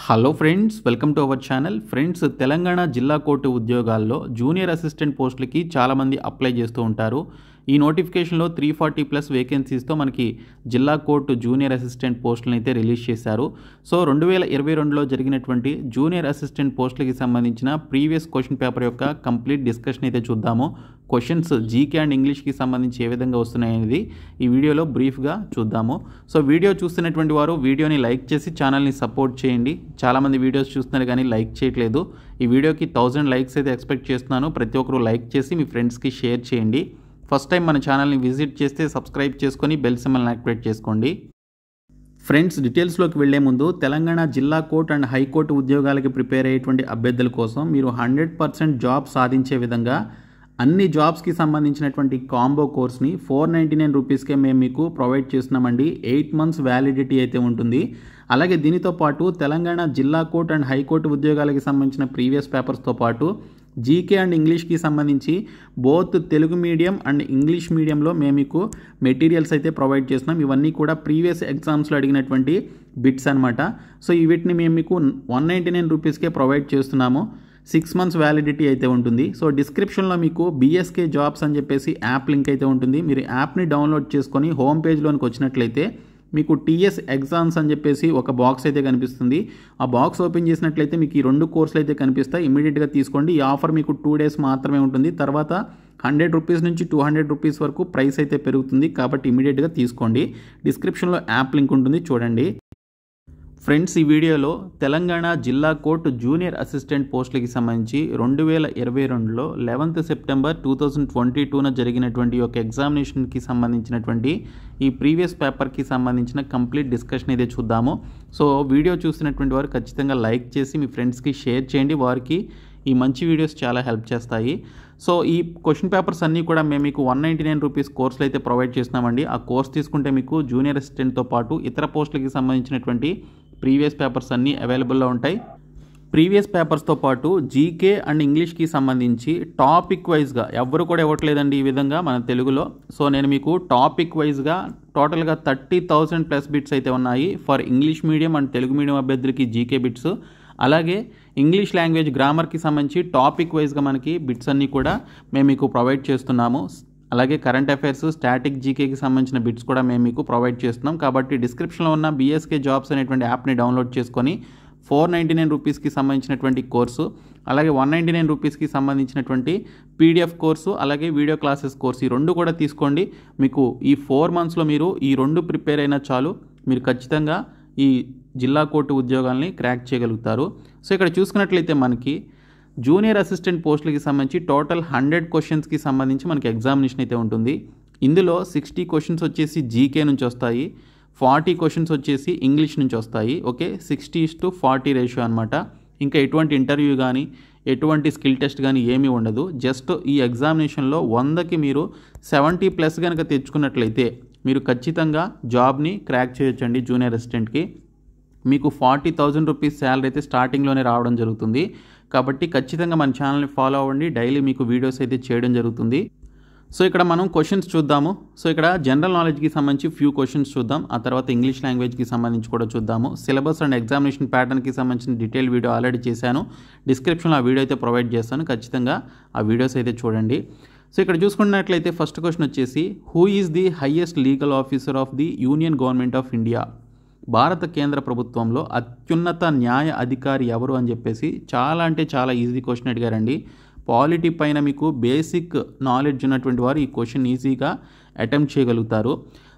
Hello friends, welcome to our channel. Friends, Telangana జిల్లా court ఉద్యోగాల్లో junior assistant పోస్టులకి చాలామంది అప్లై చేస్తూ ఉంటారు. ఈ నోటిఫికేషన్లో 340+ వేకెన్సీస్తో మనకి జిల్లా కోర్టు జూనియర్ అసిస్టెంట్ పోస్టులను అయితే రిలీజ్ చేశారు. సో 2022లో జరిగినటువంటి జూనియర్ అసిస్టెంట్ పోస్టులకి సంబంధించిన ప్రీవియస్ క్వశ్చన్ పేపర్ యొక్క కంప్లీట్ డిస్కషన్ అయితే చూద్దాము. క్వశ్చన్స్ జీకే అండ్ ఇంగ్లీష్కి సంబంధించి ఏ విధంగా వస్తున్నాయనేది ఈ వీడియోలో బ్రీఫ్గా చూద్దాము. సో వీడియో చూస్తున్నటువంటి వారు వీడియోని లైక్ చేసి ఛానల్ని సపోర్ట్ చేయండి. చాలామంది వీడియోస్ చూస్తున్నారు కానీ లైక్ చేయట్లేదు. ఈ వీడియోకి 1000 లైక్స్ అయితే ఎక్స్పెక్ట్ చేస్తున్నాను. ప్రతి ఒక్కరు లైక్ చేసి మీ ఫ్రెండ్స్కి షేర్ చేయండి. ఫస్ట్ టైం మన ఛానల్ని విజిట్ చేస్తే సబ్స్క్రైబ్ చేసుకొని బెల్ సింబల్ని యాక్టివేట్ చేసుకోండి. ఫ్రెండ్స్, డీటెయిల్స్లోకి వెళ్లే ముందు తెలంగాణ జిల్లా కోర్టు అండ్ హైకోర్టు ఉద్యోగాలకి ప్రిపేర్ అయ్యేటువంటి అభ్యర్థుల కోసం మీరు 100% జాబ్ సాధించే విధంగా అన్ని జాబ్స్కి సంబంధించినటువంటి కాంబో కోర్స్ని 499 రూపీస్కే మేము మీకు ప్రొవైడ్ చేస్తున్నామండి. 8 months వ్యాలిడిటీ అయితే ఉంటుంది. అలాగే దీనితో పాటు తెలంగాణ జిల్లా కోర్టు అండ్ హైకోర్టు ఉద్యోగాలకి సంబంధించిన ప్రీవియస్ పేపర్స్తో పాటు జీకే అండ్ ఇంగ్లీష్కి సంబంధించి both Telugu medium and English మీడియంలో మేము మీకు మెటీరియల్స్ అయితే ప్రొవైడ్ చేస్తున్నాం. ఇవన్నీ కూడా ప్రీవియస్ ఎగ్జామ్స్లో అడిగినటువంటి బిట్స్ అనమాట. సో వీటిని మేము మీకు 199 రూపీస్కే ప్రొవైడ్ చేస్తున్నాము. 6 months వ్యాలిడిటీ అయితే ఉంటుంది. సో డిస్క్రిప్షన్లో మీకు బీఎస్కే జాబ్స్ అని చెప్పేసి యాప్ లింక్ అయితే ఉంటుంది. మీరు యాప్ని డౌన్లోడ్ చేసుకొని హోమ్ పేజ్లోనికి వచ్చినట్లయితే మీకు టీఎస్ ఎగ్జామ్స్ అని చెప్పేసి ఒక బాక్స్ అయితే కనిపిస్తుంది. ఆ బాక్స్ ఓపెన్ చేసినట్లయితే మీకు ఈ 2 కోర్సులు అయితే కనిపిస్తాయి. ఇమీడియట్గా తీసుకోండి. ఈ ఆఫర్ మీకు 2 days మాత్రమే ఉంటుంది. తర్వాత 100 రూపీస్ నుంచి 200 రూపీస్ వరకు ప్రైస్ అయితే పెరుగుతుంది. కాబట్టి ఇమీడియట్గా తీసుకోండి. డిస్క్రిప్షన్లో యాప్ లింక్ ఉంటుంది, చూడండి. ఫ్రెండ్స్, ఈ వీడియోలో తెలంగాణ జిల్లా కోర్టు జూనియర్ అసిస్టెంట్ పోస్టులకి సంబంధించి 2022లో 11th September 2022న జరిగినటువంటి ఒక ఎగ్జామినేషన్కి సంబంధించినటువంటి ఈ ప్రీవియస్ పేపర్కి సంబంధించిన కంప్లీట్ డిస్కషన్ అయితే చూద్దాము. సో వీడియో చూసినటువంటి వారు ఖచ్చితంగా లైక్ చేసి మీ ఫ్రెండ్స్కి షేర్ చేయండి. వారికి ఈ మంచి వీడియోస్ చాలా హెల్ప్ చేస్తాయి. సో ఈ క్వశ్చన్ పేపర్స్ అన్నీ కూడా మేము మీకు 199 రూపీస్ కోర్సులు అయితే ప్రొవైడ్ చేస్తున్నామండి. ఆ కోర్స్ తీసుకుంటే మీకు జూనియర్ అసిస్టెంట్తో పాటు ఇతర పోస్టులకి సంబంధించినటువంటి ప్రీవియస్ పేపర్స్ అన్నీ అవైలబుల్లో ఉంటాయి. ప్రీవియస్ పేపర్స్తో పాటు జీకే అండ్ ఇంగ్లీష్కి సంబంధించి టాపిక్ వైజ్గా ఎవరు కూడా ఇవ్వట్లేదండి ఈ విధంగా మన తెలుగులో. సో నేను మీకు టాపిక్ వైజ్గా టోటల్గా 30,000+ బిట్స్ అయితే ఉన్నాయి for English medium and Telugu medium అభ్యర్థులకి జీకే బిట్స్. అలాగే ఇంగ్లీష్ లాంగ్వేజ్ గ్రామర్కి సంబంధించి టాపిక్ వైజ్గా మనకి బిట్స్ అన్నీ కూడా మేము మీకు ప్రొవైడ్ చేస్తున్నాము. అలాగే కరెంట్ అఫైర్స్, స్టాటిక్ జీకేకి సంబంధించిన బిట్స్ కూడా మేము మీకు ప్రొవైడ్ చేస్తున్నాం. కాబట్టి డిస్క్రిప్షన్లో ఉన్న బీఎస్కే జాబ్స్ అనేటువంటి యాప్ని డౌన్లోడ్ చేసుకొని 499 రూపీస్కి సంబంధించినటువంటి కోర్సు, అలాగే 199 రూపీస్కి సంబంధించినటువంటి పీడిఎఫ్ కోర్సు, అలాగే వీడియో క్లాసెస్ కోర్సు, ఈ 2 కూడా తీసుకోండి. మీకు ఈ 4 monthsలో మీరు ఈ 2 ప్రిపేర్ అయినా చాలు, మీరు ఖచ్చితంగా ఈ జిల్లా కోర్టు ఉద్యోగాల్ని క్రాక్ చేయగలుగుతారు. సో ఇక్కడ చూసుకున్నట్లయితే మనకి జూనియర్ అసిస్టెంట్ పోస్టులకి సంబంధించి టోటల్ 100 క్వశ్చన్స్కి సంబంధించి మనకి ఎగ్జామినేషన్ అయితే ఉంటుంది. ఇందులో 60 క్వశ్చన్స్ వచ్చేసి జీకే నుంచి వస్తాయి, 40 క్వశ్చన్స్ వచ్చేసి ఇంగ్లీష్ నుంచి వస్తాయి. ఓకే, 60:40 రేషియో అనమాట. ఇంకా ఎటువంటి ఇంటర్వ్యూ కానీ ఎటువంటి స్కిల్ టెస్ట్ కానీ ఏమీ ఉండదు. జస్ట్ ఈ ఎగ్జామినేషన్లో 100కి మీరు 70+ కనుక తెచ్చుకున్నట్లయితే మీరు ఖచ్చితంగా జాబ్ని క్రాక్ చేయొచ్చండి. జూనియర్ అసిస్టెంట్కి మీకు 40,000 రూపీస్ శాలరీ అయితే స్టార్టింగ్లోనే రావడం జరుగుతుంది. కాబట్టి ఖచ్చితంగా మన ఛానల్ని ఫాలో అవ్వండి. డైలీ మీకు వీడియోస్ అయితే చేయడం జరుగుతుంది. సో ఇక్కడ మనం క్వశ్చన్స్ చూద్దాము. సో ఇక్కడ జనరల్ నాలెడ్జ్కి సంబంధించి ఫ్యూ క్వశ్చన్స్ చూద్దాం. ఆ తర్వాత ఇంగ్లీష్ లాంగ్వేజ్కి సంబంధించి కూడా చూద్దాము. సిలబస్ అండ్ ఎగ్జామినేషన్ ప్యాటర్న్కి సంబంధించిన డీటెయిల్ వీడియో ఆల్రెడీ చేశాను. డిస్క్రిప్షన్లో ఆ వీడియో అయితే ప్రొవైడ్ చేస్తాను. ఖచ్చితంగా ఆ వీడియోస్ అయితే చూడండి. సో ఇక్కడ చూసుకున్నట్లయితే ఫస్ట్ క్వశ్చన్ వచ్చేసి, who is the highest legal officer of the union government of India? భారత కేంద్ర ప్రభుత్వంలో అత్యున్నత న్యాయ అధికారి ఎవరు అని చెప్పేసి చాలా అంటే చాలా ఈజీ క్వశ్చన్ అడిగారండి. పాలిటీ పైన మీకు బేసిక్ నాలెడ్జ్ ఉన్నటువంటి వారు ఈ క్వశ్చన్ ఈజీగా అటెంప్ట్ చేయగలుగుతారు.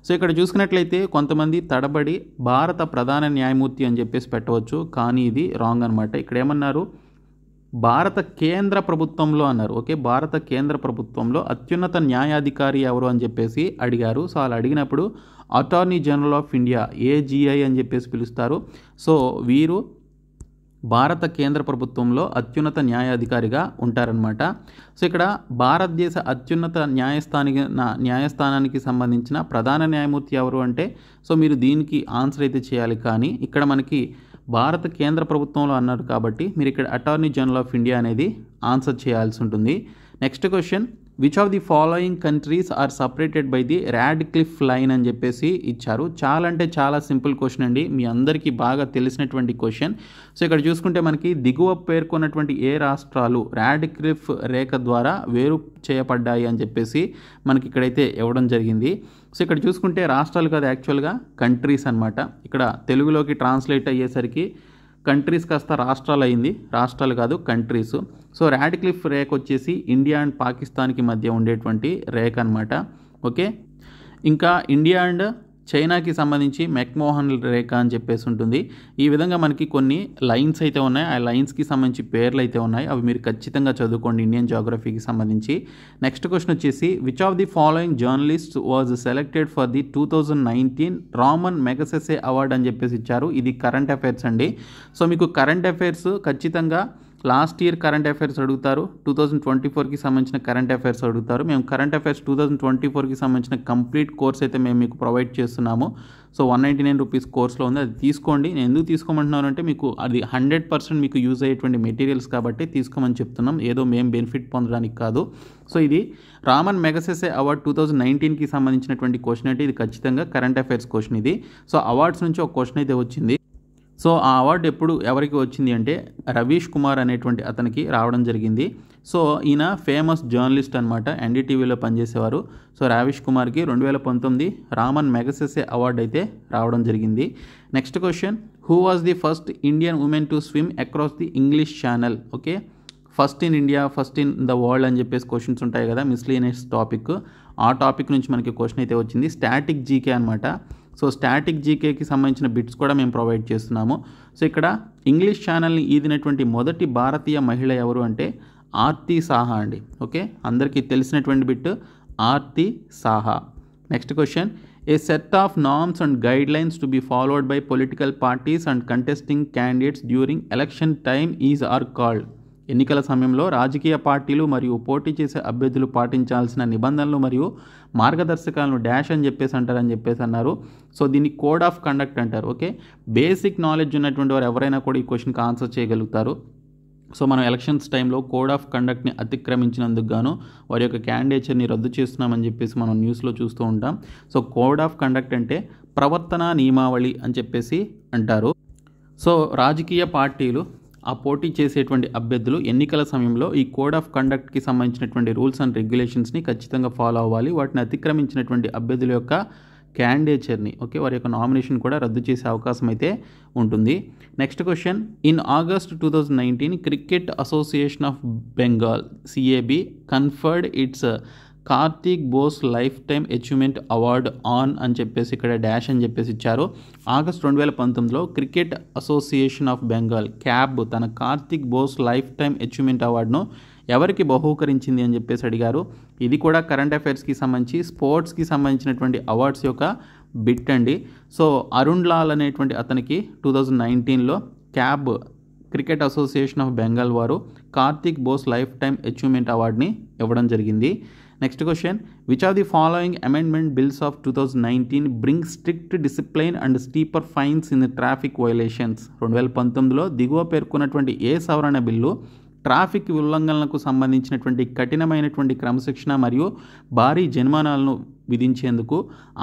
సో ఇక్కడ చూసుకున్నట్లయితే కొంతమంది తడబడి భారత ప్రధాన న్యాయమూర్తి అని చెప్పేసి పెట్టవచ్చు, కానీ ఇది రాంగ్ అనమాట. ఇక్కడ ఏమన్నారు, భారత కేంద్ర ప్రభుత్వంలో అన్నారు. ఓకే, భారత కేంద్ర ప్రభుత్వంలో అత్యున్నత న్యాయాధికారి ఎవరు అని చెప్పేసి అడిగారు. సో అలా అడిగినప్పుడు attorney general of India, AGI అని చెప్పేసి పిలుస్తారు. సో వీరు భారత కేంద్ర ప్రభుత్వంలో అత్యున్నత న్యాయాధికారిగా ఉంటారనమాట. సో ఇక్కడ భారతదేశ అత్యున్నత న్యాయస్థానానికి సంబంధించిన ప్రధాన న్యాయమూర్తి ఎవరు అంటే, సో మీరు దీనికి ఆన్సర్ అయితే చేయాలి. కానీ ఇక్కడ మనకి భారత కేంద్ర ప్రభుత్వంలో అన్నారు కాబట్టి మీరు ఇక్కడ అటార్నీ జనరల్ ఆఫ్ ఇండియా అనేది ఆన్సర్ చేయాల్సి ఉంటుంది. Next question, which of the following countries are separated by the Radcliffe line అని చెప్పేసి ఇచ్చారు. చాలా అంటే చాలా సింపుల్ క్వశ్చన్ అండి, మీ అందరికీ బాగా తెలిసినటువంటి క్వశ్చన్. సో ఇక్కడ చూసుకుంటే మనకి దిగువ పేర్కొన్నటువంటి ఏ రాష్ట్రాలు రాడ్క్లిఫ్ రేఖ ద్వారా వేరు చేయబడ్డాయి అని చెప్పేసి మనకి ఇక్కడైతే ఇవ్వడం జరిగింది. సో ఇక్కడ చూసుకుంటే రాష్ట్రాలు కాదు, యాక్చువల్గా కంట్రీస్ అనమాట. ఇక్కడ తెలుగులోకి ట్రాన్స్లేట్ అయ్యేసరికి కంట్రీస్ కాస్త రాష్ట్రాలు అయింది, రాష్ట్రాలు కాదు కంట్రీస్. సో రాడ్క్లిఫ్ రేఖ వచ్చేసి ఇండియా అండ్ పాకిస్తాన్కి మధ్య ఉండేటువంటి రేఖ అనమాట. ఓకే, ఇంకా ఇండియా అండ్ చైనాకి సంబంధించి మెక్మోహన్ రేఖ అని చెప్పేసి ఉంటుంది. ఈ విధంగా మనకి కొన్ని లైన్స్ అయితే ఉన్నాయి, ఆ లైన్స్కి సంబంధించి పేర్లు అయితే ఉన్నాయి, అవి మీరు ఖచ్చితంగా చదువుకోండి ఇండియన్ జాగ్రఫీకి సంబంధించి. నెక్స్ట్ క్వశ్చన్ వచ్చేసి which of the following journalist was selected for the 2019 Raman Magsaysay award అని చెప్పేసి ఇచ్చారు. ఇది కరెంట్ అఫైర్స్ అండి. సో మీకు కరెంట్ అఫైర్స్ ఖచ్చితంగా లాస్ట్ ఇయర్ కరెంట్ అఫైర్స్ అడుగుతారు, 2024కి సంబంధించిన కరెంట్ అఫైర్స్ అడుగుతారు. మేము కరెంట్ అఫైర్స్ 2024కి సంబంధించిన కంప్లీట్ కోర్స్ అయితే మేము మీకు ప్రొవైడ్ చేస్తున్నాము. సో 199 రూపీస్ కోర్స్లో ఉంది, అది తీసుకోండి. నేను ఎందుకు తీసుకోమంటున్నాను అంటే మీకు అది 100% మీకు యూజ్ అయ్యేటువంటి మెటీరియల్స్ కాబట్టి తీసుకోమని చెప్తున్నాం, ఏదో మేము బెనిఫిట్ పొందడానికి కాదు. సో ఇది రామన్ మెగసెసే అవార్డ్ 2019కి సంబంధించినటువంటి క్వశ్చన్ అంటే ఇది ఖచ్చితంగా కరెంట్ అఫైర్స్ క్వశ్చన్ ఇది. సో అవార్డ్స్ నుంచి ఒక క్వశ్చన్ అయితే వచ్చింది. సో ఆ అవార్డు ఎప్పుడు ఎవరికి వచ్చింది అంటే రవీష్ కుమార్ అనేటువంటి అతనికి రావడం జరిగింది. సో ఈయన ఫేమస్ జర్నలిస్ట్ అనమాట, ఎన్డీటీవీలో పనిచేసేవారు. సో రవీష్ కుమార్కి 2019 రామన్ మెగసెసే అవార్డు అయితే రావడం జరిగింది. Next question, who was the first Indian women to swim across the English channel? Okay, first in India, first in the world అని చెప్పేసి క్వశ్చన్స్ ఉంటాయి కదా, మిస్లీనియస్ టాపిక్, ఆ టాపిక్ నుంచి మనకి క్వశ్చన్ అయితే వచ్చింది. స్టాటిక్ జీకే అనమాట. సో స్టాటిక్ జీకేకి సంబంధించిన బిట్స్ కూడా మేము ప్రొవైడ్ చేస్తున్నాము. సో ఇక్కడ ఇంగ్లీష్ ఛానల్ని ఈదినటువంటి మొదటి భారతీయ మహిళ ఎవరు అంటే ఆర్తి సాహా అండి. ఓకే, అందరికీ తెలిసినటువంటి bit Arti Saha. Next question, a set of norms and guidelines to be followed by political parties and contesting candidates during election time is are called? ఎన్నికల సమయంలో రాజకీయ పార్టీలు మరియు పోటీ చేసే అభ్యర్థులు పాటించాల్సిన నిబంధనలు మరియు మార్గదర్శకాలను డాష్ అని చెప్పేసి అంటారని చెప్పేసి అన్నారు. సో దీన్ని కోడ్ ఆఫ్ కండక్ట్ అంటారు. ఓకే, బేసిక్ నాలెడ్జ్ ఉన్నటువంటి వారు ఎవరైనా కూడా ఈ క్వశ్చన్కి ఆన్సర్ చేయగలుగుతారు. సో మనం ఎలక్షన్స్ టైంలో కోడ్ ఆఫ్ కండక్ట్ని అతిక్రమించినందుకు గాను వారి యొక్క క్యాండిడేచర్ని రద్దు చేస్తున్నామని చెప్పేసి మనం న్యూస్లో చూస్తూ ఉంటాం. సో కోడ్ ఆఫ్ కండక్ట్ అంటే ప్రవర్తన నియమావళి అని చెప్పేసి అంటారు. సో రాజకీయ పార్టీలు ఆ పోటీ చేసేటువంటి అభ్యర్థులు ఎన్నికల సమయంలో ఈ కోడ్ ఆఫ్ కండక్ట్కి సంబంధించినటువంటి రూల్స్ అండ్ రెగ్యులేషన్స్ని ఖచ్చితంగా ఫాలో అవ్వాలి. వాటిని అతిక్రమించినటువంటి అభ్యర్థుల యొక్క క్యాండిడేచర్ని, ఓకే, వారి యొక్క నామినేషన్ కూడా రద్దు చేసే అవకాశం అయితే ఉంటుంది. Next question, in August 2019 cricket association of Bengal CAB conferred its Karthik Bose lifetime achievement award on అని చెప్పేసి ఇక్కడ డాష్ అని చెప్పేసి ఇచ్చారు. ఆగస్ట్ 2019లో cricket association of Bengal CAB తన Karthik Bose lifetime achievement అవార్డును ఎవరికి బహూకరించింది అని చెప్పేసి అడిగారు. ఇది కూడా కరెంట్ అఫైర్స్కి సంబంధించి స్పోర్ట్స్కి సంబంధించినటువంటి అవార్డ్స్ యొక్క బిట్ అండి. సో అరుణ్ లాల్ అనేటువంటి అతనికి 2019లో CAB cricket association of Bengal వారు Karthik Bose lifetime achievement అవార్డుని ఇవ్వడం జరిగింది. Next question, which of the following amendment bills of 2019 bring strict discipline and steeper fines in traffic violations? 2019లో దిగువ పేర్కొన్నటువంటి ఏ సవరణ బిల్లు ట్రాఫిక్ ఉల్లంఘనలకు సంబంధించినటువంటి కఠినమైనటువంటి క్రమశిక్షణ మరియు భారీ జరిమానాలను విధించేందుకు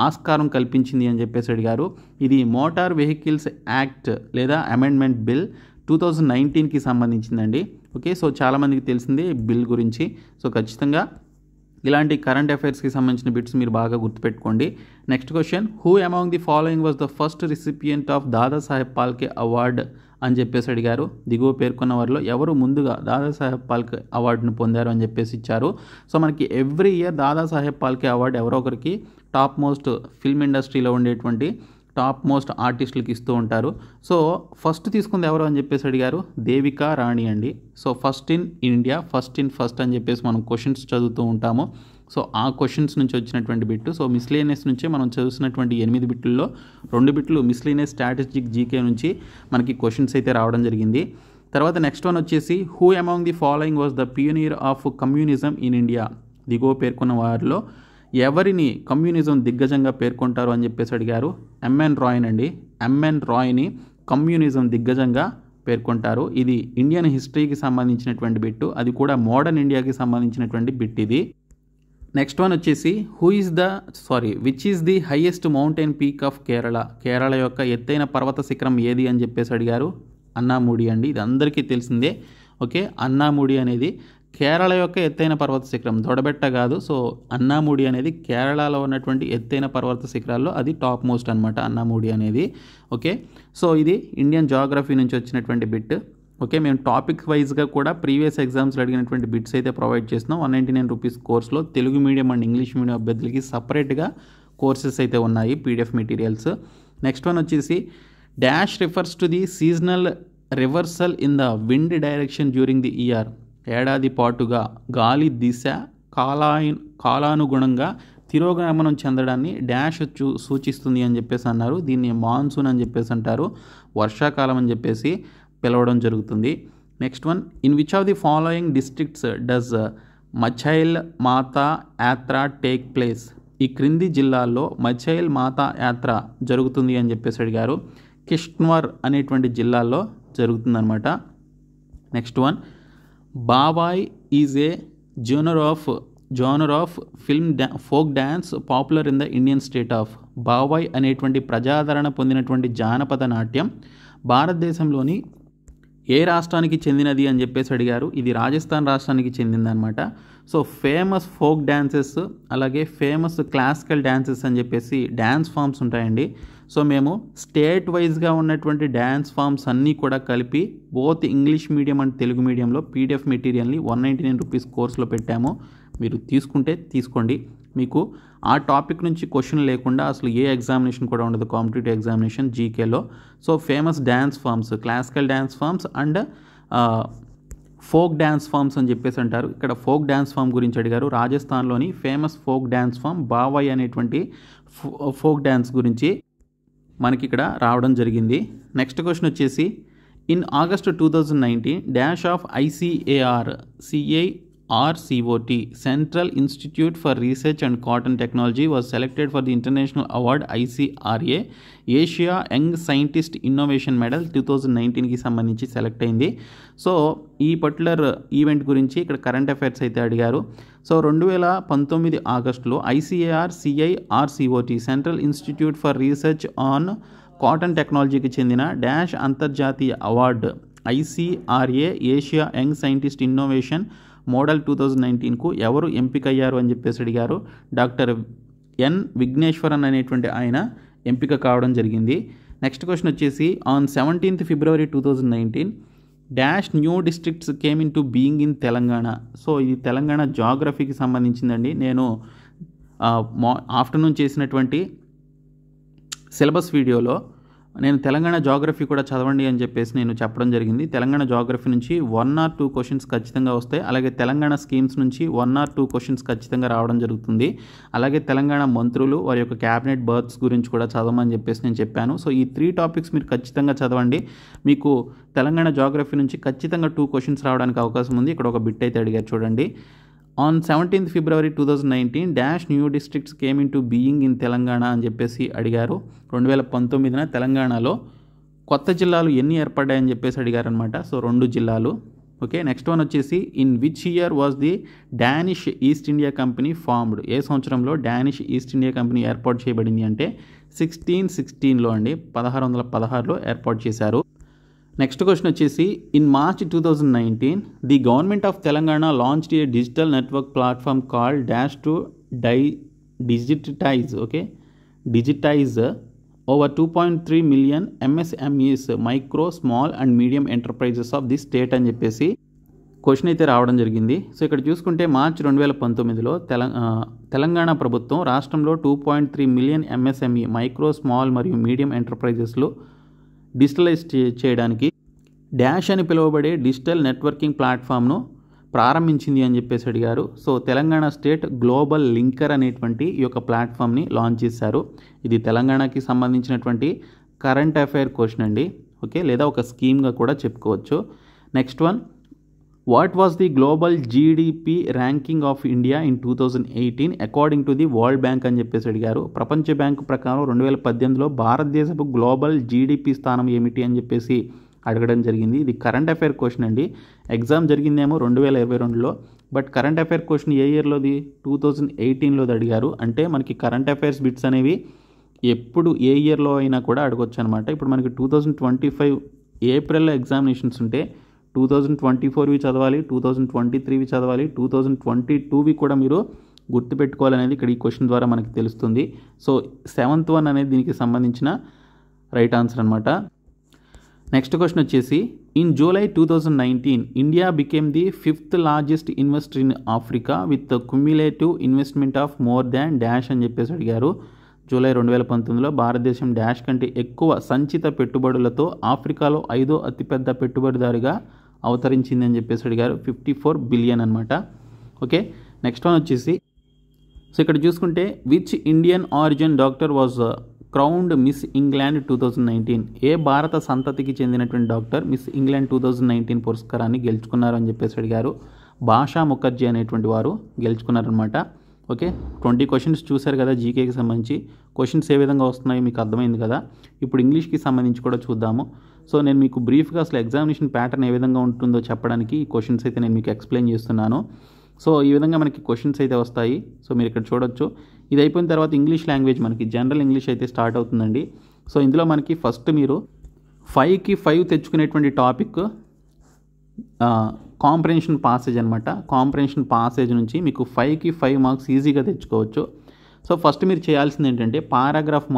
ఆస్కారం కల్పించింది అని చెప్పేసి అడిగారు. ఇది మోటార్ వెహికల్స్ యాక్ట్ లేదా అమెండ్మెంట్ బిల్ 2019కి సంబంధించిందండి. ఓకే, సో చాలామందికి తెలిసిందే బిల్ గురించి. సో ఖచ్చితంగా ఇలాంటి కరెంట్ అఫైర్స్కి సంబంధించిన బిట్స్ మీరు బాగా గుర్తుపెట్టుకోండి. Next question, who among the following was the first recipient of Dadasaheb Phalke award అని చెప్పేసి అడిగారు. దిగువ పేర్కొన్న వారిలో ఎవరు ముందుగా దాదాసాహెబ్ పాల్కే అవార్డును పొందారు అని చెప్పేసి ఇచ్చారు. సో మనకి every year Dadasaheb Phalke award ఎవరో ఒకరికి టాప్ మోస్ట్ ఫిల్మ్ ఇండస్ట్రీలో ఉండేటువంటి టాప్ మోస్ట్ ఆర్టిస్టులకి ఇస్తూ ఉంటారు. సో ఫస్ట్ తీసుకుంది ఎవరు అని చెప్పేసి అడిగారు, దేవికా రాణి అండి. So first in India, first in first అని చెప్పేసి మనం క్వశ్చన్స్ చదువుతూ ఉంటాము. సో ఆ క్వశ్చన్స్ నుంచి వచ్చినటువంటి బిట్టు. సో మిస్లేనియస్ నుంచే మనం చదువుతున్నటువంటి 8 బిట్లలో 2 బిట్లు మిస్లేనియస్ స్ట్రాటజిక్ జీకే నుంచి మనకి క్వశ్చన్స్ అయితే రావడం జరిగింది. తర్వాత నెక్స్ట్ వన్ వచ్చేసి, who among the following was the pioneer of communism in India? దిగువ పేర్కొన్న వారిలో ఎవరిని కమ్యూనిజం దిగ్గజంగా పేర్కొంటారు అని చెప్పేసి అడిగారు. ఎంఎన్ రాయ్ని అండి. ఎంఎన్ రాయ్ని కమ్యూనిజం దిగ్గజంగా పేర్కొంటారు. ఇది ఇండియన్ హిస్టరీకి సంబంధించినటువంటి బిట్టు, అది కూడా మోడర్న్ ఇండియాకి సంబంధించినటువంటి బిట్ ఇది. నెక్స్ట్ వన్ వచ్చేసి which is the highest mountain peak of Kerala? Kerala యొక్క ఎత్తైన పర్వత శిఖరం ఏది అని చెప్పేసి అడిగారు. అన్నాముడి అండి, ఇది అందరికీ తెలిసిందే. ఓకే, అన్నాముడి అనేది కేరళ యొక్క ఎత్తైన పర్వత శిఖరం, దొడబెట్ట కాదు. సో అన్నాముడి అనేది కేరళలో ఉన్నటువంటి ఎత్తైన పర్వత శిఖరాల్లో అది టాప్ మోస్ట్ అనమాట, అన్నాముడి అనేది. ఓకే, సో ఇది ఇండియన్ జాగ్రఫీ నుంచి వచ్చినటువంటి బిట్. ఓకే, మేము టాపిక్ వైజ్గా కూడా ప్రీవియస్ ఎగ్జామ్స్లో అడిగినటువంటి బిట్స్ అయితే ప్రొవైడ్ చేస్తున్నాం. 199 రూపీస్ కోర్స్లో Telugu medium and English medium అభ్యర్థులకి సపరేట్గా కోర్సెస్ అయితే ఉన్నాయి, పీడిఎఫ్ మెటీరియల్స్. నెక్స్ట్ వన్ వచ్చేసి dash refers to the seasonal reversal in the wind direction during the year. ఏడాది పాటుగా గాలి దిశ కాలానుగుణంగా తిరోగమనం చెందడాన్ని డాష్ సూచిస్తుంది అని చెప్పేసి అన్నారు. దీన్ని మాన్సూన్ అని చెప్పేసి అంటారు, వర్షాకాలం అని చెప్పేసి పిలవడం జరుగుతుంది. Next one, in which of the following districts does Machail Mata Yatra take place? ఈ క్రింది జిల్లాల్లో మఛైల్ మాతా యాత్ర జరుగుతుంది అని చెప్పేసి అడిగారు. కిష్ట్వార్ అనేటువంటి జిల్లాల్లో జరుగుతుందన్నమాట. Next one, Bhavai is a genre of film folk dance popular in the Indian state of. Bhavai అనేటువంటి ప్రజాదరణ పొందినటువంటి జానపద నాట్యం భారతదేశంలోని ఏ రాష్ట్రానికి చెందినది అని చెప్పేసి అడిగారు. ఇది రాజస్థాన్ రాష్ట్రానికి చెందిందనమాట. సో ఫేమస్ ఫోక్ డ్యాన్సెస్ అలాగే ఫేమస్ క్లాసికల్ డ్యాన్సెస్ అని చెప్పేసి డ్యాన్స్ ఫామ్స్ ఉంటాయండి. సో మేము స్టేట్ వైజ్గా ఉన్నటువంటి డ్యాన్స్ ఫామ్స్ అన్నీ కూడా కలిపి both English medium and Telugu మీడియంలో పీడిఎఫ్ మెటీరియల్ని 199 రూపీస్ కోర్సులో పెట్టాము. మీరు తీసుకుంటే తీసుకోండి. మీకు ఆ టాపిక్ నుంచి క్వశ్చన్ లేకుండా అసలు ఏ ఎగ్జామినేషన్ కూడా ఉండదు, కాంపిటేటివ్ ఎగ్జామినేషన్ జీకేలో. So famous dance forms, classical dance forms and folk dance forms అని చెప్పేసి అంటారు. ఇక్కడ ఫోక్ డ్యాన్స్ ఫామ్ గురించి అడిగారు. రాజస్థాన్లోని ఫేమస్ ఫోక్ డ్యాన్స్ ఫామ్ బావాయ్ అనేటువంటి ఫోక్ డ్యాన్స్ గురించి మనకి ఇక్కడ రావడం జరిగింది. నెక్స్ట్ క్వశ్చన్ వచ్చేసి in August 2019 dash of ICARCOT Central Institute for Research and Cotton Technology was selected for the International Award ICRA Asia Young Scientist Innovation Medal 2019కి సంబంధించి select అయింది. So ఈ పర్టికులర్ ఈవెంట్ గురించి ఇక్కడ కరెంట్ అఫైర్స్ అయితే అడిగారు. So 2019 ఆగస్టులో ICARCOT central institute for research on cotton టెక్నాలజీకి చెందిన డాష్ అంతర్జాతీయ award ICRA Asia young scientist innovation model 2019కు ఎవరు ఎంపికయ్యారు అని చెప్పేసి అడిగారు. డాక్టర్ ఎన్ విఘ్నేశ్వరన్ అనేటువంటి ఆయన ఎంపిక కావడం జరిగింది. నెక్స్ట్ క్వశ్చన్ వచ్చేసి on 17th February 2019 dash new districts came in to being in Telangana. So ఇది తెలంగాణ జాగ్రఫీకి సంబంధించిందండి. నేను ఆఫ్టర్నూన్ చేసినటువంటి సిలబస్ వీడియోలో నేను తెలంగాణ జాగ్రఫీ కూడా చదవండి అని చెప్పేసి నేను చెప్పడం జరిగింది. తెలంగాణ జాగ్రఫీ నుంచి 1 or 2 క్వశ్చన్స్ ఖచ్చితంగా వస్తాయి. అలాగే తెలంగాణ స్కీమ్స్ నుంచి 1 or 2 క్వశ్చన్స్ ఖచ్చితంగా రావడం జరుగుతుంది. అలాగే తెలంగాణ మంత్రులు వారి యొక్క క్యాబినెట్ బర్త్స్ గురించి కూడా చదవమని చెప్పేసి నేను చెప్పాను. సో ఈ 3 టాపిక్స్ మీరు ఖచ్చితంగా చదవండి. మీకు తెలంగాణ జాగ్రఫీ నుంచి ఖచ్చితంగా 2 క్వశ్చన్స్ రావడానికి అవకాశం ఉంది. ఇక్కడ ఒక బిట్ అయితే అడిగారు చూడండి. On 17th February 2019 dash new districts came in to being in Telangana అని చెప్పేసి అడిగారు. 2019న తెలంగాణలో కొత్త జిల్లాలు ఎన్ని ఏర్పడ్డాయని చెప్పేసి అడిగారనమాట. సో 2 జిల్లాలు. ఓకే, నెక్స్ట్ వన్ వచ్చేసి in which year was the Danish East India company formed? ఏ సంవత్సరంలో డానిష్ ఈస్ట్ ఇండియా కంపెనీ ఏర్పాటు చేయబడింది అంటే 1616లో అండి, 1616లో ఏర్పాటు చేశారు. నెక్స్ట్ క్వశ్చన్ వచ్చేసి in March 2019 the government of Telangana launched a digital network platform called dash to digitise over 2.3 million MSMEs micro small and medium enterprises of the state అని చెప్పేసి క్వశ్చన్ అయితే రావడం జరిగింది. సో ఇక్కడ చూసుకుంటే మార్చ్ 2019లో తెలంగాణ ప్రభుత్వం రాష్ట్రంలో 2.3 million MSME మైక్రో స్మాల్ మరియు మీడియం ఎంటర్ప్రైజెస్లు డిజిటలైజ్ చేయడానికి డాష్ అని పిలువబడే డిజిటల్ నెట్వర్కింగ్ ప్లాట్ఫామ్ను ప్రారంభించింది అని చెప్పేసి అడిగారు. So Telangana state global linker అనేటువంటి ఈ యొక్క ప్లాట్ఫామ్ని లాంచ్ చేశారు. ఇది తెలంగాణకి సంబంధించినటువంటి కరెంట్ అఫైర్ క్వశ్చన్ అండి. ఓకే, లేదా ఒక స్కీమ్గా కూడా చెప్పుకోవచ్చు. Next one, what was the global GDP ranking of India in 2018 according to the world bank అని చెప్పేసి అడిగారు. ప్రపంచ బ్యాంకు ప్రకారం 2018లో భారతదేశపు గ్లోబల్ జీడిపి స్థానం ఏమిటి అని చెప్పేసి అడగడం జరిగింది. ఇది కరెంట్ అఫైర్ క్వశ్చన్ అండి. ఎగ్జామ్ జరిగిందేమో 2022లో, బట్ కరెంట్ అఫైర్ క్వశ్చన్ ఏ ఇయర్లోది 2018లోది అడిగారు. అంటే మనకి కరెంట్ అఫైర్స్ బిట్స్ అనేవి ఎప్పుడు ఏ ఇయర్లో అయినా కూడా అడగొచ్చు అనమాట. ఇప్పుడు మనకి 2025 ఏప్రిల్లో ఎగ్జామినేషన్స్ ఉంటే 2024వి చదవాలి, 2023వి చదవాలి, 2022వి కూడా మీరు గుర్తుపెట్టుకోవాలనేది ఇక్కడ ఈ క్వశ్చన్ ద్వారా మనకి తెలుస్తుంది. సో 7th వన్ అనేది దీనికి సంబంధించిన రైట్ ఆన్సర్ అనమాట. నెక్స్ట్ క్వశ్చన్ వచ్చేసి, in July 2019 India became the 5th largest investor in Africa with cumulative investment of more than dash అని చెప్పేసి అడిగారు. జూలై 2019లో భారతదేశం డాష్ కంటే ఎక్కువ సంచిత పెట్టుబడులతో ఆఫ్రికాలో 5వ అతిపెద్ద పెట్టుబడిదారుగా అవతరించింది అని చెప్పేసి అడిగారు. 54 బిలియన్ అనమాట. ఓకే, నెక్స్ట్ వన్ వచ్చేసి, సో ఇక్కడ చూసుకుంటే which Indian origin doctor was crowned Miss England 2019. ఏ భారత సంతతికి చెందినటువంటి డాక్టర్ మిస్ ఇంగ్లాండ్ 2019 పురస్కారాన్ని గెలుచుకున్నారు అని చెప్పేసి అడిగారు. భాషా ముఖర్జీ అనేటువంటి వారు గెలుచుకున్నారనమాట. ఓకే, 20 క్వశ్చన్స్ చూశారు కదా జీకేకి సంబంధించి. క్వశ్చన్స్ ఏ విధంగా వస్తున్నాయో మీకు అర్థమైంది కదా. ఇప్పుడు ఇంగ్లీష్కి సంబంధించి కూడా చూద్దాము. సో నేను మీకు బ్రీఫ్గా అసలు ఎగ్జామినేషన్ ప్యాటర్న్ ఏ విధంగా ఉంటుందో చెప్పడానికి ఈ క్వశ్చన్స్ అయితే నేను మీకు ఎక్స్ప్లెయిన్ చేస్తున్నాను. సో ఈ విధంగా మనకి క్వశ్చన్స్ అయితే వస్తాయి. సో మీరు ఇక్కడ చూడొచ్చు. ఇది అయిపోయిన తర్వాత ఇంగ్లీష్ లాంగ్వేజ్ మనకి జనరల్ ఇంగ్లీష్ అయితే స్టార్ట్ అవుతుందండి. సో ఇందులో మనకి ఫస్ట్ మీరు 5కి 5 తెచ్చుకునేటువంటి టాపిక్ కాంప్రహెన్షన్ పాసేజ్ అనమాట. కాంప్రహెన్షన్ పాసేజ్ నుంచి మీకు 5కి 5 మార్క్స్ ఈజీగా తెచ్చుకోవచ్చు. సో ఫస్ట్ మీరు చేయాల్సింది ఏంటంటే పారాగ్రాఫ్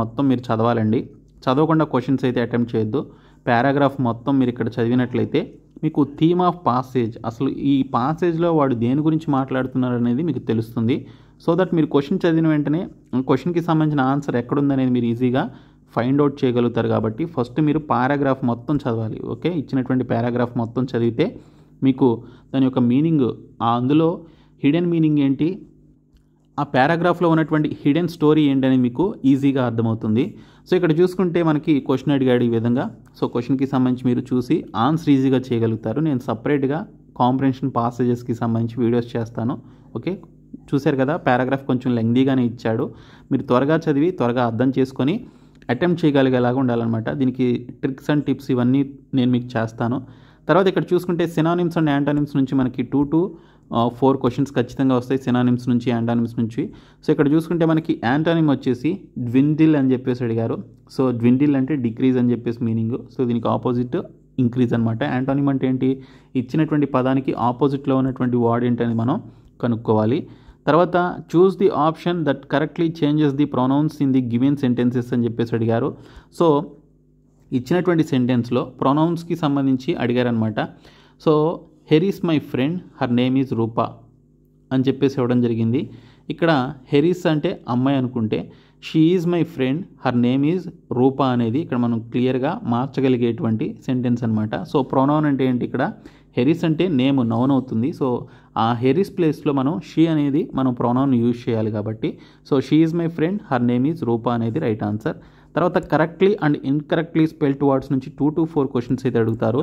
మొత్తం మీరు చదవాలండి. చదవకుండా క్వశ్చన్స్ అయితే అటెంప్ట్ చేయొద్దు. పారాగ్రాఫ్ మొత్తం మీరు ఇక్కడ చదివినట్లయితే మీకు థీమ్ ఆఫ్ పాసేజ్, అసలు ఈ పాసేజ్లో వాడు దేని గురించి మాట్లాడుతున్నారు అనేది మీకు తెలుస్తుంది. సో దట్ మీరు క్వశ్చన్ చదివిన వెంటనే క్వశ్చన్కి సంబంధించిన ఆన్సర్ ఎక్కడుందనేది మీరు ఈజీగా ఫైండ్ అవుట్ చేయగలుగుతారు. కాబట్టి ఫస్ట్ మీరు పారాగ్రాఫ్ మొత్తం చదవాలి. ఓకే, ఇచ్చినటువంటి పారాగ్రాఫ్ మొత్తం చదివితే మీకు దాని యొక్క మీనింగ్, అందులో హిడెన్ మీనింగ్ ఏంటి, ఆ పారాగ్రాఫ్లో ఉన్నటువంటి హిడెన్ స్టోరీ ఏంటనేది మీకు ఈజీగా అర్థమవుతుంది. సో ఇక్కడ చూసుకుంటే మనకి క్వశ్చన్ అడిగాడు ఈ విధంగా. సో క్వశ్చన్కి సంబంధించి మీరు చూసి ఆన్సర్ ఈజీగా చేయగలుగుతారు. నేను సపరేట్గా కాంప్రహెన్షన్ పాసేజెస్కి సంబంధించి వీడియోస్ చేస్తాను. ఓకే, చూశారు కదా, పారాగ్రాఫ్ కొంచెం లెంగ్దీగానే ఇచ్చాడు. మీరు త్వరగా చదివి త్వరగా అర్థం చేసుకొని అటెంప్ట్ చేయగలిగేలాగా ఉండాలన్నమాట. దీనికి ట్రిక్స్ అండ్ టిప్స్ ఇవన్నీ నేను మీకు చేస్తాను. తర్వాత ఇక్కడ చూసుకుంటే సినానిమ్స్ అండ్ యాంటానిమ్స్ నుంచి మనకి 2 to 4 క్వశ్చన్స్ ఖచ్చితంగా వస్తాయి. సినానిమ్స్ నుంచి, యాంటానిమ్స్ నుంచి. సో ఇక్కడ చూసుకుంటే మనకి యాంటానిమ్ వచ్చేసి డ్విండిల్ అని చెప్పేసి అడిగారు. సో డ్విండిల్ అంటే డిక్రీజ్ అని చెప్పేసి మీనింగ్. సో దీనికి ఆపోజిట్ ఇంక్రీజ్ అనమాట. యాంటానిమ్ అంటే ఏంటి, ఇచ్చినటువంటి పదానికి ఆపోజిట్లో ఉన్నటువంటి వర్డ్ ఏంటని మనం కనుక్కోవాలి. తర్వాత choose the option that correctly changes the pronouns in the given sentences అని చెప్పేసి అడిగారు. సో ఇచ్చినటువంటి సెంటెన్స్లో ప్రొనౌన్స్కి సంబంధించి అడిగారనమాట. So her is my friend, her name is Rupa అని చెప్పేసి ఇవ్వడం జరిగింది. ఇక్కడ హెరీస్ అంటే అమ్మాయి అనుకుంటే, she is my friend, her name is Rupa అనేది ఇక్కడ మనం క్లియర్గా మార్చగలిగేటువంటి సెంటెన్స్ అనమాట. సో ప్రొనౌన్ అంటే ఏంటి, ఇక్కడ హెరీస్ అంటే నేమ్ నౌన్ అవుతుంది. సో ఆ హెరీస్ ప్లేస్లో మనం షీ అనేది మనం ప్రొనౌన్ యూజ్ చేయాలి కాబట్టి, so she is my friend, her name is Rupa అనేది రైట్ ఆన్సర్. తర్వాత correctly and incorrectly spelled words నుంచి 2 to 4 క్వశ్చన్స్ అయితే అడుగుతారు.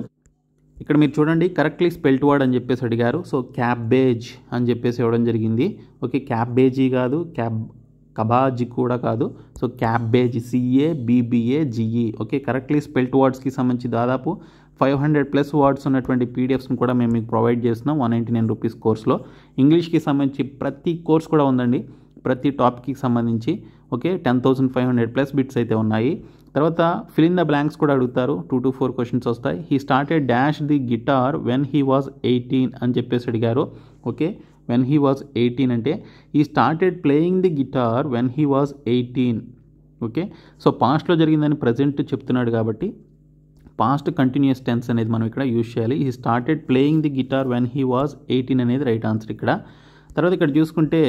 ఇక్కడ మీరు చూడండి, కరెక్ట్లీ స్పెల్డ్ వర్డ్ అని చెప్పేసి అడిగారు. సో క్యాబేజ్ అని చెప్పేసి ఇవ్వడం జరిగింది. ఓకే, క్యాబేజీ కాదు, కబాజీ కూడా కాదు. So cabbage, CABBAGE. Okay, correctly spelled వర్డ్స్కి సంబంధించి దాదాపు 500+ వర్డ్స్ ఉన్నటువంటి పీడిఎఫ్స్ని కూడా మేము మీకు ప్రొవైడ్ చేస్తున్నాం 199 రూపీస్ కోర్స్లో. ఇంగ్లీష్కి సంబంధించి ప్రతి కోర్స్ కూడా ఉందండి, ప్రతి టాపిక్కి సంబంధించి. ఓకే, 10,500+ బిట్స్ అయితే ఉన్నాయి. తర్వాత ఫిల్ ఇన్ ద బ్లాంక్స్ కూడా అడుగుతారు. 2 to 4 క్వశ్చన్స్ వస్తాయి. He started dash the guitar when he was 18 అని చెప్పేసి అడిగారు. ఓకే, వెన్ హీ వాజ్ 18 అంటే he started playing the guitar when he was 18. Okay, so పాస్ట్లో జరిగిందని ప్రజెంట్ చెప్తున్నాడు కాబట్టి పాస్ట్ కంటిన్యూస్ టెన్స్ అనేది మనం ఇక్కడ యూజ్ చేయాలి. He started playing the guitar when he was 18 అనేది రైట్ ఆన్సర్ ఇక్కడ. తర్వాత ఇక్కడ చూసుకుంటే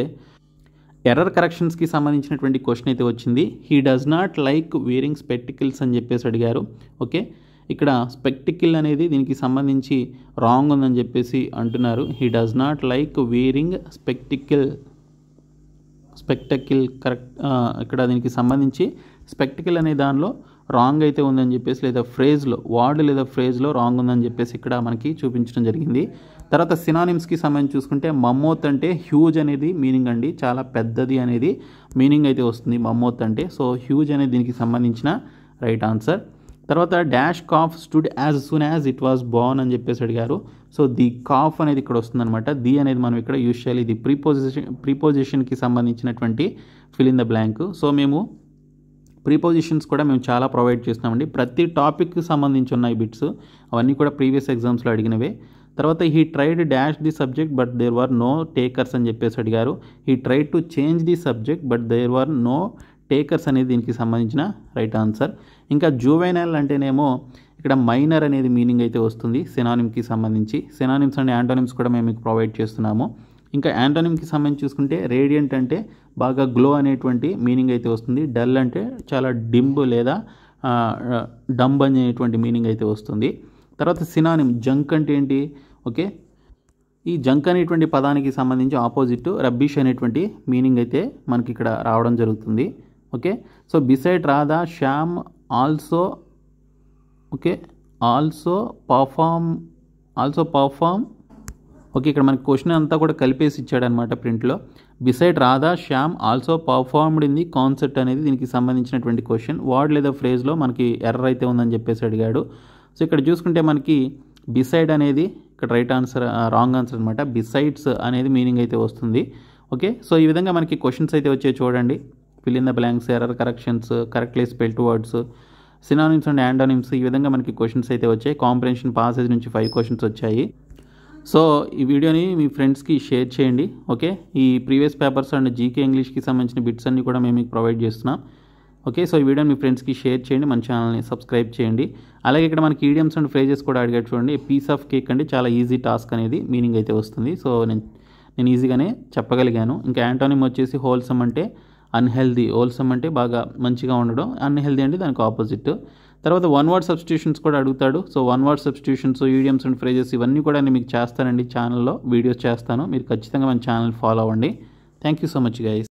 ఎర్రర్ కరెక్షన్స్కి సంబంధించినటువంటి క్వశ్చన్ అయితే వచ్చింది. He does not like wearing spectacles అని చెప్పేసి అడిగారు. ఓకే, ఇక్కడ స్పెక్టికల్ అనేది దీనికి సంబంధించి రాంగ్ ఉందని చెప్పేసి అంటున్నారు. He does not like wearing spectacle correct. ఇక్కడ దీనికి సంబంధించి స్పెక్టికల్ అనే దానిలో రాంగ్ అయితే ఉందని చెప్పేసి, లేదా ఫ్రేజ్లో వర్డ్ లేదా ఫ్రేజ్లో రాంగ్ ఉందని చెప్పేసి ఇక్కడ మనకి చూపించడం జరిగింది. తర్వాత సినానిమ్స్కి సంబంధించి చూసుకుంటే మమ్మోత్ అంటే హ్యూజ్ అనేది మీనింగ్ అండి, చాలా పెద్దది అనేది మీనింగ్ అయితే వస్తుంది మమ్మోత్ అంటే. సో హ్యూజ్ అనేది దీనికి సంబంధించిన రైట్ ఆన్సర్. తర్వాత dash calf stood as soon as it was born అని చెప్పేసి అడిగారు. సో ది కాఫ్ అనేది ఇక్కడ వస్తుందన్నమాట. ది అనేది మనం ఇక్కడ యూజ్ చేయాలి. ఇది ప్రీపోజిషన్కి సంబంధించినటువంటి fill in the blank. So మేము ప్రీపోజిషన్స్ కూడా మేము చాలా ప్రొవైడ్ చేస్తున్నామండి. ప్రతి టాపిక్కి సంబంధించి ఉన్నాయి బిట్స్, అవన్నీ కూడా ప్రీవియస్ ఎగ్జామ్స్లో అడిగినవే. తర్వాత he tried dash the subject but there were no takers అని చెప్పేసి అడిగారు. He tried to change the subject but there were no takers అనేది దీనికి సంబంధించిన రైట్ ఆన్సర్. ఇంకా జూవెనైల్ అంటేనేమో ఇక్కడ మైనర్ అనేది మీనింగ్ అయితే వస్తుంది సినానిమ్కి సంబంధించి. సినానిమ్స్ అండ్ యాంటోనిమ్స్ కూడా మేము మీకు ప్రొవైడ్ చేస్తున్నాము. ఇంకా యాంటోనిమ్కి సంబంధించి చూసుకుంటే రేడియంట్ అంటే బాగా గ్లో అనేటువంటి మీనింగ్ అయితే వస్తుంది. డల్ అంటే చాలా డింబ్ లేదా డంబ్ అనేటువంటి మీనింగ్ అయితే వస్తుంది. తర్వాత సినానిమ్ జంక్ అంటే ఏంటి? ఓకే, ఈ జంక్ అనేటువంటి పదానికి సంబంధించి ఆపోజిట్ రబ్బిష్ అనేటువంటి మీనింగ్ అయితే మనకి ఇక్కడ రావడం జరుగుతుంది. Okay, so beside Radha Shyam also perform okay, ఇక్కడ మనకి క్వశ్చన్ అంతా కూడా కలిపేసి ఇచ్చాడనమాట ప్రింట్లో. Beside Radha Shyam also performed in the concept అనేది దీనికి సంబంధించినటువంటి క్వశ్చన్. వర్డ్ లేదా ఫ్రేజ్లో మనకి ఎర్రర్ అయితే ఉందని చెప్పేసి అడిగాడు. సో ఇక్కడ చూసుకుంటే మనకి బిసైడ్ అనేది ఇక్కడ రైట్ ఆన్సర్, రాంగ్ ఆన్సర్ అనమాట. బిసైడ్స్ అనేది మీనింగ్ అయితే వస్తుంది. ఓకే, సో ఈ విధంగా మనకి క్వశ్చన్స్ అయితే వచ్చాయి చూడండి. Fill in the blanks, error corrections, correctly spelled words, synonyms and antonyms, ఈ విధంగా మనకి క్వశ్చన్స్ అయితే వచ్చాయి. కాంప్రిహెన్షన్ పాసేజ్ నుంచి 5 క్వశ్చన్స్ వచ్చాయి. సో ఈ వీడియోని మీ ఫ్రెండ్స్కి షేర్ చేయండి. ఓకే, ఈ ప్రీవియస్ పేపర్స్ అండ్ జీకే ఇంగ్లీష్కి సంబంధించిన బిట్స్ అన్ని కూడా మేము మీకు ప్రొవైడ్ చేస్తున్నాం. ఓకే, సో ఈ వీడియోని మీ ఫ్రెండ్స్కి షేర్ చేయండి, మన ఛానల్ని సబ్స్క్రైబ్ చేయండి. అలాగే ఇక్కడ మనకి ఈడియమ్స్ అండ్ ఫ్రేజెస్ కూడా అడిగాడు చూడండి. పీస్ ఆఫ్ కేక్ అంటే చాలా ఈజీ టాస్క్ అనేది మీనింగ్ అయితే వస్తుంది. సో నేను ఈజీగానే చెప్పగలిగాను. ఇంకా యాంటోనిమ్ వచ్చేసి హోల్సమ్ అంటే అన్హెల్దీ, హోల్సమ్ అంటే బాగా మంచిగా ఉండడం, అన్హెల్దీ అంటే దానికి ఆపోజిట్. తర్వాత 1 వర్డ్ సబ్స్టిట్యూషన్స్ కూడా అడుగుతాడు. So 1 word substitutions, idioms and phrases ఇవన్నీ కూడా నేను మీకు చేస్తానండి. ఛానల్లో వీడియోస్ చేస్తాను, మీరు ఖచ్చితంగా మన ఛానల్ ఫాలో అవ్వండి. Thank you so much guys.